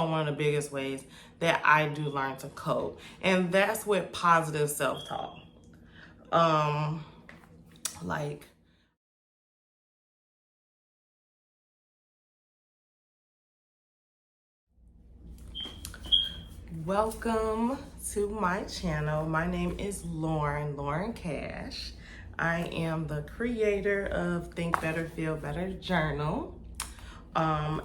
on one of the biggest ways that I do learn to cope, and that's with positive self-talk. Like, welcome to my channel. My name is Lauren Cash. I am the creator of Think Better, Feel Better Journal.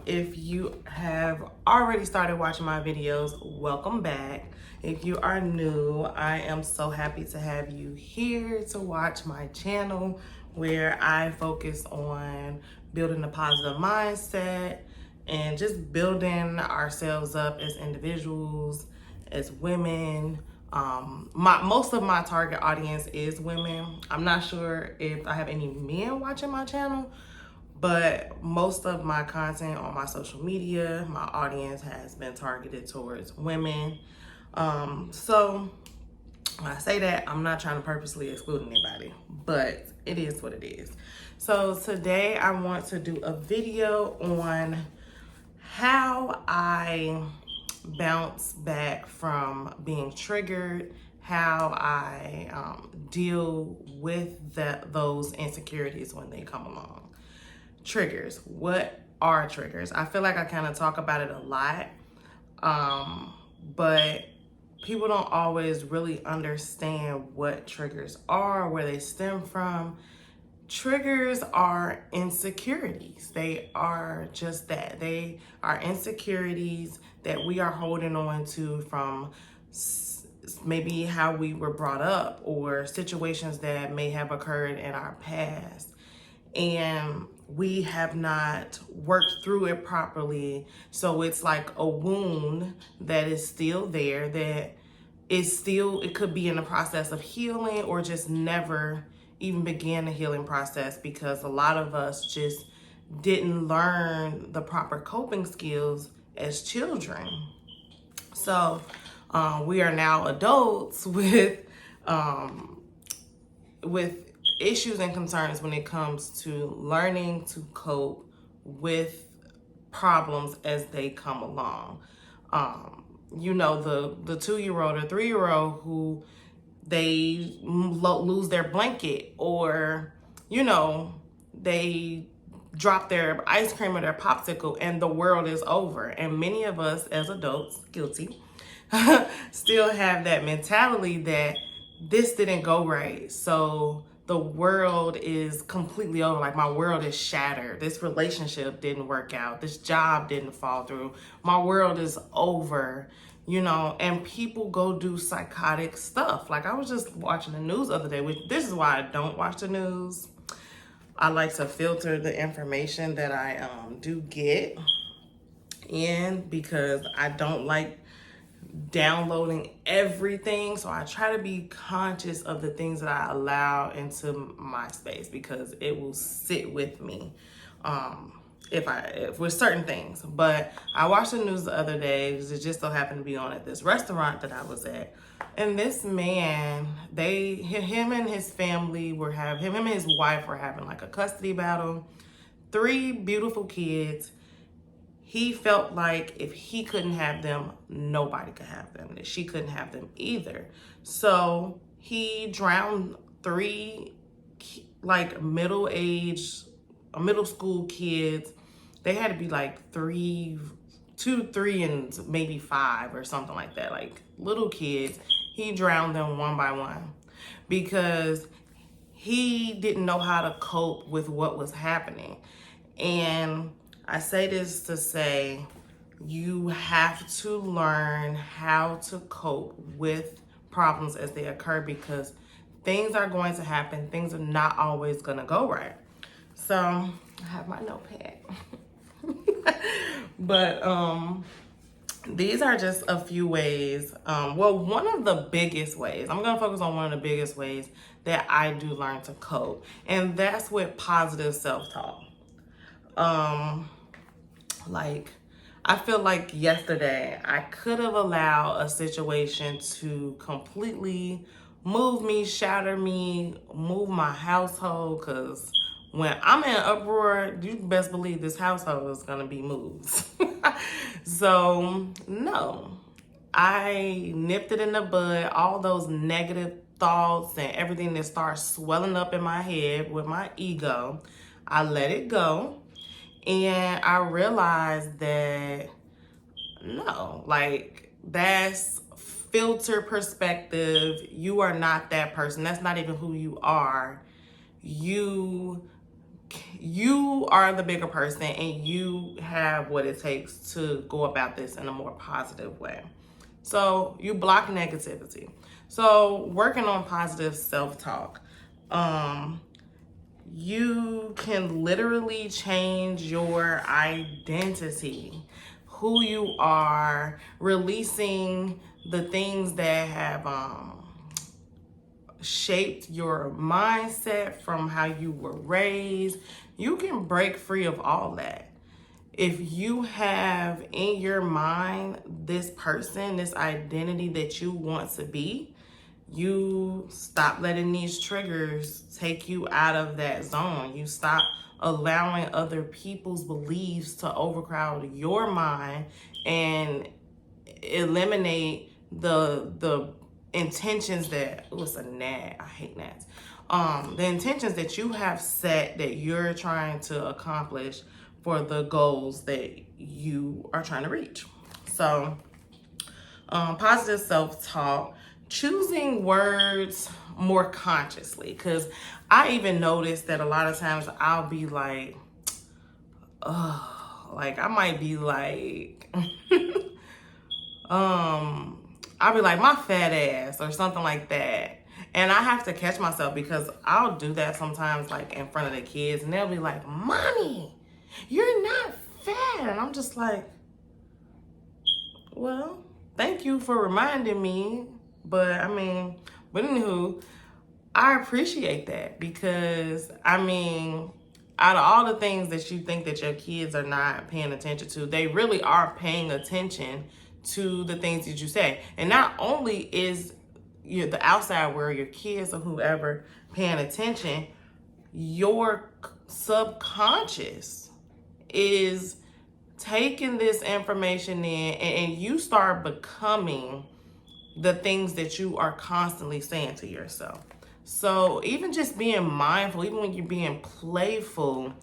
If you have already started watching my videos, welcome back. If you are new, I am so happy to have you here to watch my channel where I focus on building a positive mindset and just building ourselves up as individuals, as women. Most of my target audience is women. I'm not sure if I have any men watching my channel, but most of my content on my social media, my audience has been targeted towards women. So when I say that, I'm not trying to purposely exclude anybody, but it is what it is. So today I want to do a video on how I bounce back from being triggered, how I deal with those insecurities when they come along. Triggers. What are triggers? I feel like I kind of talk about it a lot, but people don't always really understand what triggers are, where they stem from. Triggers are insecurities. They are just that. They are insecurities that we are holding on to from maybe how we were brought up or situations that may have occurred in our past. And we have not worked through it properly. So it's like a wound that is still there, that is still, it could be in the process of healing or just never even began the healing process, because a lot of us just didn't learn the proper coping skills as children. So we are now adults with issues and concerns when it comes to learning to cope with problems as they come along. You know, the 2-year-old or 3-year-old who they lose their blanket, or, you know, they drop their ice cream or their popsicle and the world is over. And many of us as adults, guilty, still have that mentality that this didn't go right, so the world is completely over. Like, my world is shattered. This relationship didn't work out. This job didn't fall through. My world is over, you know, and people go do psychotic stuff. Like, I was just watching the news the other day, which this is why I don't watch the news. I like to filter the information that I do get in, because I don't like downloading everything. So I try to be conscious of the things that I allow into my space, because it will sit with me if with certain things. But I watched the news the other day because it just so happened to be on at this restaurant that I was at, and this man, him and his family were him and his wife were having like a custody battle. 3 beautiful kids. He felt like if he couldn't have them, nobody could have them, that she couldn't have them either. So he drowned 3 like middle school kids. They had to be like 2, 3, and maybe 5 or something like that, like little kids. He drowned them one by one because he didn't know how to cope with what was happening. And I say this to say, you have to learn how to cope with problems as they occur, because things are going to happen. Things are not always going to go right. So I have my notepad. But these are just a few ways. Well, one of the biggest ways, I'm going to focus on one of the biggest ways that I do learn to cope, and that's with positive self-talk. Like, I feel like yesterday I could have allowed a situation to completely move me, shatter me, move my household, because when I'm in an uproar, you best believe this household is going to be moved. So, no, I nipped it in the bud. All those negative thoughts and everything that starts swelling up in my head with my ego, I let it go. And I realized that no, like that's filter perspective. You are not that person. That's not even who you are. You are the bigger person, and you have what it takes to go about this in a more positive way. So you block negativity. So working on positive self-talk. You can literally change your identity, who you are, releasing the things that have shaped your mindset from how you were raised. You can break free of all that. If you have in your mind this person, this identity that you want to be, you stop letting these triggers take you out of that zone. You stop allowing other people's beliefs to overcrowd your mind and eliminate the intentions that, oh, it's a gnat, I hate gnats. The intentions that you have set that you're trying to accomplish for the goals that you are trying to reach. So positive self-talk, choosing words more consciously, because I even noticed that a lot of times I'll be like, I might be like, I'll be like, my fat ass or something like that. And I have to catch myself because I'll do that sometimes, like in front of the kids, and they'll be like, Mommy, you're not fat. And I'm just like, well, thank you for reminding me. But anywho, I appreciate that because out of all the things that you think that your kids are not paying attention to, they really are paying attention to the things that you say. And not only is the outside world, your kids or whoever paying attention, your subconscious is taking this information in, and you start becoming the things that you are constantly saying to yourself. So even just being mindful, even when you're being playful,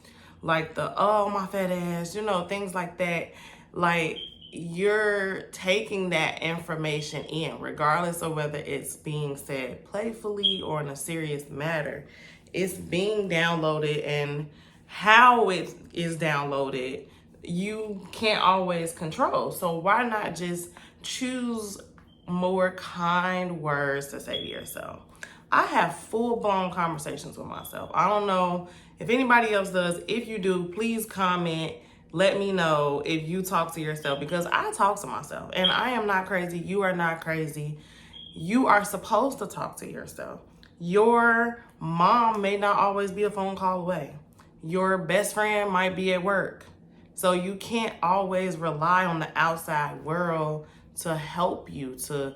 like oh, my fat ass, things like that, like you're taking that information in, regardless of whether it's being said playfully or in a serious matter. It's being downloaded, and how it is downloaded, you can't always control. So why not just choose more kind words to say to yourself? I have full-blown conversations with myself. I don't know if anybody else does. If you do, please comment. Let me know if you talk to yourself, because I talk to myself, and I am not crazy. You are not crazy. You are supposed to talk to yourself. Your mom may not always be a phone call away. Your best friend might be at work. So you can't always rely on the outside world to help you, to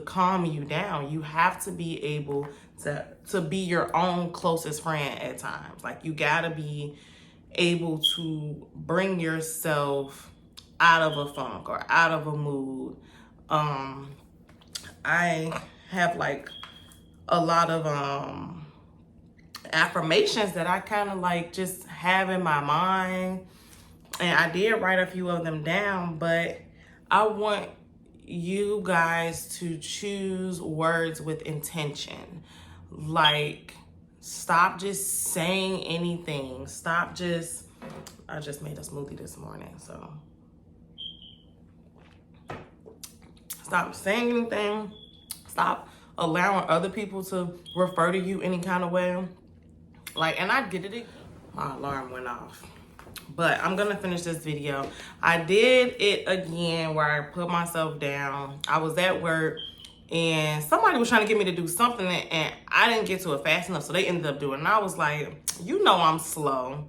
calm you down. You have to be able to be your own closest friend at times. Like, you gotta be able to bring yourself out of a funk or out of a mood. I have like a lot of affirmations that I kind of like just have in my mind, and I did write a few of them down, but I want you guys to choose words with intention. Like, stop just saying anything. I just made a smoothie this morning, so stop saying anything. Stop allowing other people to refer to you any kind of way. Like, and I did it. My alarm went off. But I'm gonna finish this video. I did it again where I put myself down. I was at work and somebody was trying to get me to do something, and I didn't get to it fast enough, so they ended up doing it. And I was like, I'm slow.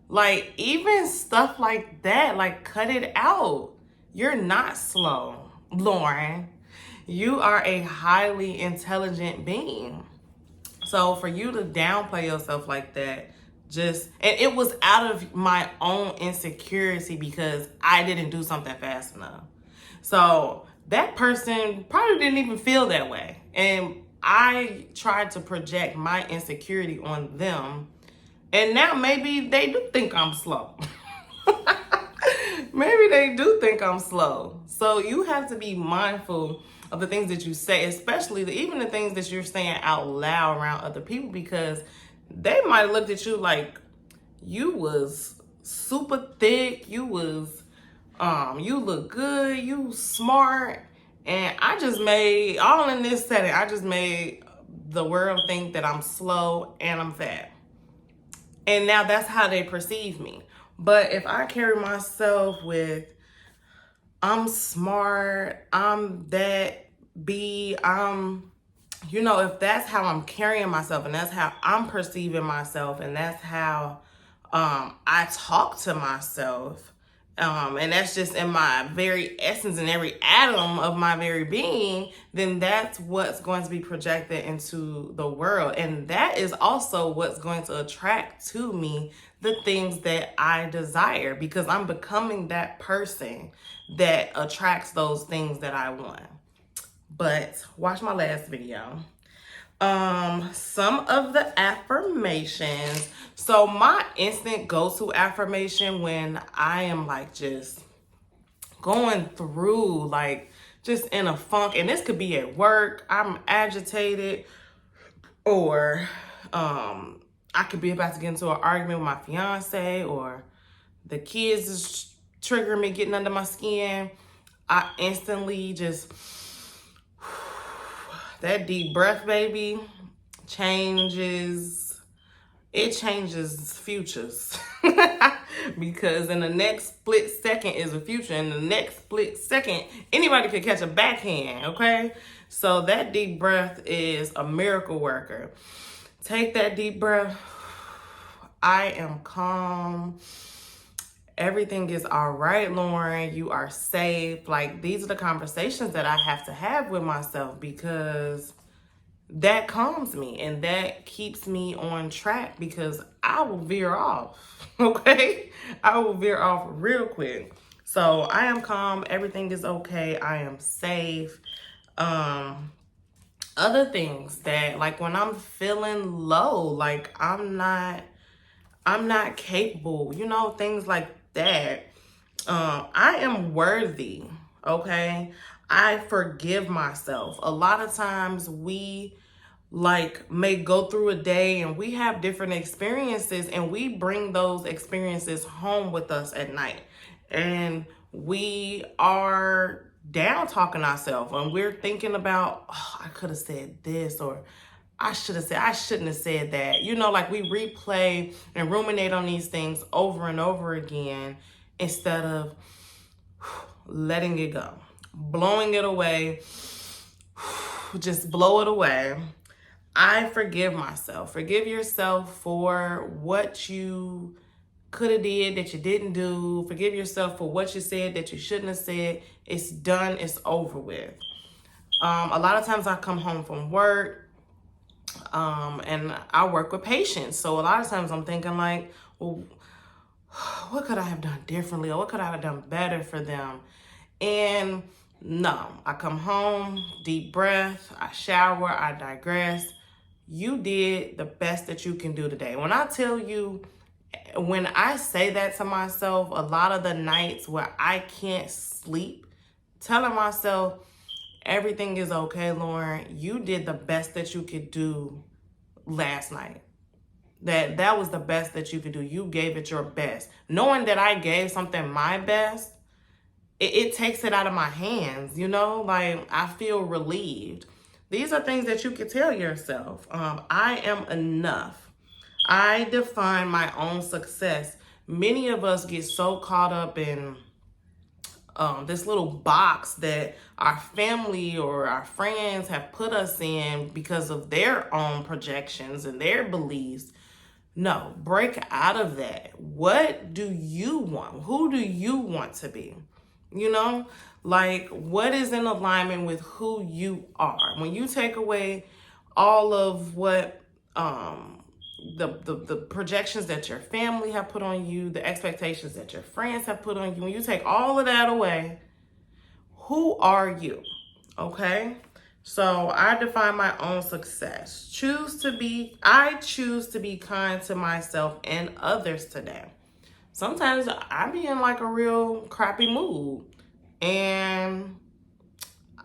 Like, even stuff like that, like, cut it out. You're not slow, Lauren. You are a highly intelligent being. So for you to downplay yourself like that, And it was out of my own insecurity because I didn't do something fast enough. So that person probably didn't even feel that way. And I tried to project my insecurity on them. And now maybe they do think I'm slow. Maybe they do think I'm slow. So you have to be mindful of the things that you say, especially even the things that you're saying out loud around other people, because they might have looked at you like you was super thick, you look good, you smart, and I just made, all in this setting, I just made the world think that I'm slow and I'm fat. And now that's how they perceive me. But if I carry myself with, I'm smart, I'm that if that's how I'm carrying myself and that's how I'm perceiving myself and that's how I talk to myself, and that's just in my very essence and every atom of my very being, then that's what's going to be projected into the world. And that is also what's going to attract to me the things that I desire, because I'm becoming that person that attracts those things that I want. But watch my last video. Some of the affirmations. So my instant go-to affirmation when I am like just going through, like just in a funk, and this could be at work, I'm agitated, or I could be about to get into an argument with my fiance, or the kids is triggering me, getting under my skin. I instantly just, that deep breath, baby, changes futures. Because in the next split second is a future. In the next split second, anybody could catch a backhand, okay? So that deep breath is a miracle worker. Take that deep breath. I am calm. Everything is all right, Lauren. You are safe. Like, these are the conversations that I have to have with myself, because that calms me and that keeps me on track, because I will veer off, okay? I will veer off real quick. So I am calm. Everything is okay. I am safe. Other things that, like, when I'm feeling low, like I'm not capable, things like that. I am worthy, okay? I forgive myself. A lot of times we may go through a day and we have different experiences, and we bring those experiences home with us at night. And we are down talking ourselves, and we're thinking about, oh, I could have said this, or I shouldn't have said that. Like, we replay and ruminate on these things over and over again instead of letting it go, blowing it away. Just blow it away. I forgive myself. Forgive yourself for what you could have did that you didn't do. Forgive yourself for what you said that you shouldn't have said. It's done. It's over with. A lot of times I come home from work, and I work with patients. So a lot of times I'm thinking like, well, what could I have done differently, or what could I have done better for them? And no, I come home, deep breath, I shower, I digress. You did the best that you can do today. When I tell you, when I say that to myself, a lot of the nights where I can't sleep, telling myself, everything is okay, Lauren, you did the best that you could do last night. That was the best that you could do. You gave it your best. Knowing that I gave something my best, it takes it out of my hands, like I feel relieved. These are things that you can tell yourself. I am enough. I define my own success. Many of us get so caught up in this little box that our family or our friends have put us in because of their own projections and their beliefs. No, break out of that. What do you want? Who do you want to be? Like, what is in alignment with who you are? When you take away all of what the projections that your family have put on you, the expectations that your friends have put on you, when you take all of that away, who are you? Okay? So I define my own success. I choose to be kind to myself and others today. Sometimes I be in like a real crappy mood, and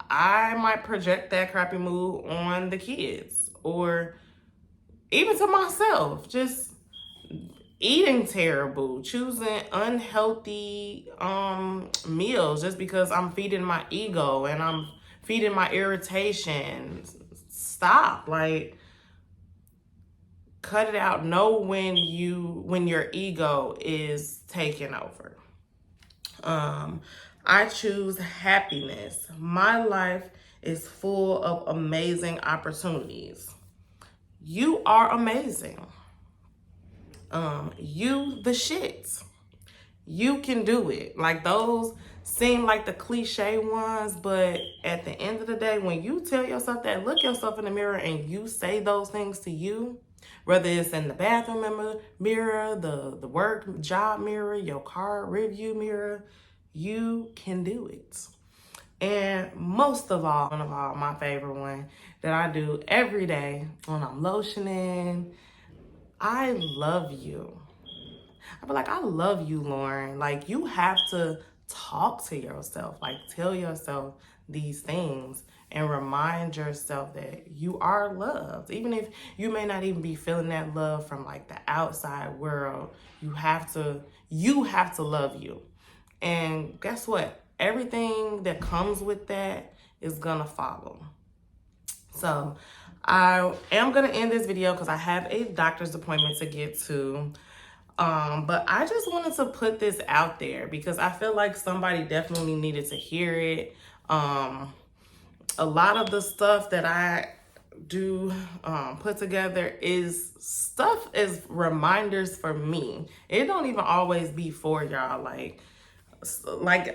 I might project that crappy mood on the kids or even to myself. Just eating terrible, choosing unhealthy meals just because I'm feeding my ego and I'm feeding my irritation. Stop. Like, cut it out. Know when your ego is taking over. I choose happiness. My life is full of amazing opportunities. You are amazing. You the shit. You can do it. Like, those seem like the cliche ones, but at the end of the day, when you tell yourself that, look yourself in the mirror and you say those things to you, whether it's in the bathroom mirror, the work job mirror, your car review mirror, you can do it. And most of all, my favorite one that I do every day when I'm lotioning, I love you. I be like, I love you, Lauren. Like, you have to talk to yourself. Like, tell yourself these things and remind yourself that you are loved. Even if you may not even be feeling that love from like the outside world, you have to love you. And guess what? Everything that comes with that is gonna follow. So I am gonna end this video because I have a doctor's appointment to get to. But I just wanted to put this out there because I feel like somebody definitely needed to hear it. A lot of the stuff that I do put together is stuff as reminders for me. It don't even always be for y'all. Like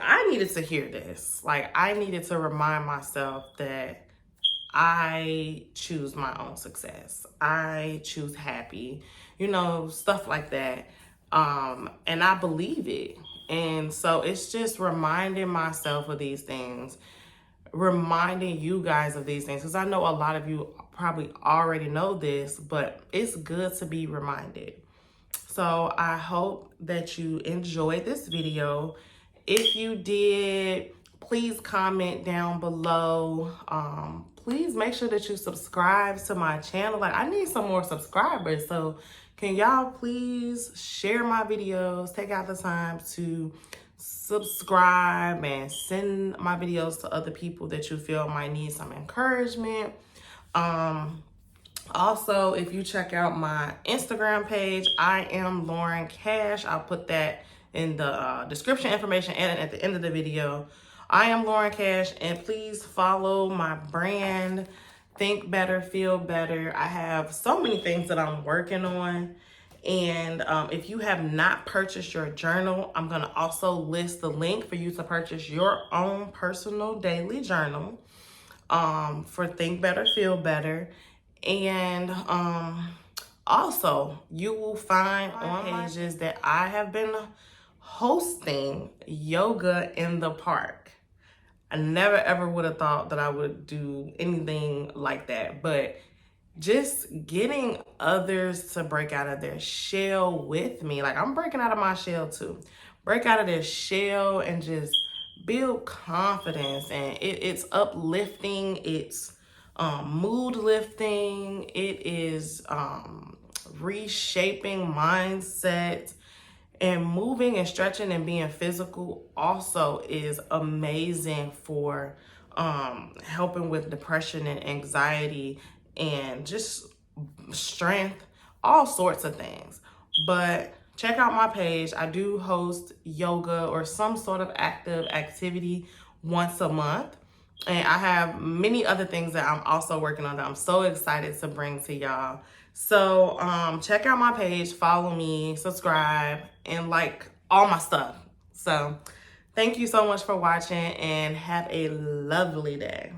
I needed to hear this. Like, I needed to remind myself that I choose my own success. I choose happy, stuff like that. And I believe it. And so it's just reminding myself of these things, reminding you guys of these things, because I know a lot of you probably already know this, but it's good to be reminded. So I hope that you enjoyed this video. If you did, please comment down below. Please make sure that you subscribe to my channel. Like, I need some more subscribers. So can y'all please share my videos, take out the time to subscribe and send my videos to other people that you feel might need some encouragement. Also, if you check out my Instagram page, I am Lauren Cash. I'll put that in the description information and at the end of the video. I am Lauren Cash, and please follow my brand, Think Better, Feel Better. I have so many things that I'm working on. And if you have not purchased your journal, I'm going to also list the link for you to purchase your own personal daily journal for Think Better, Feel Better. And also, you will find on pages that I have been hosting yoga in the park. I never ever would have thought that I would do anything like that, but just getting others to break out of their shell with me. Like, I'm breaking out of my shell too. Break out of their shell and just build confidence. And it's uplifting. It's mood lifting. It is reshaping mindset. And moving and stretching and being physical also is amazing for helping with depression and anxiety and just strength, all sorts of things. But check out my page. I do host yoga or some sort of active activity once a month. And I have many other things that I'm also working on that I'm so excited to bring to y'all. So check out my page, follow me, subscribe, and like all my stuff. So thank you so much for watching and have a lovely day.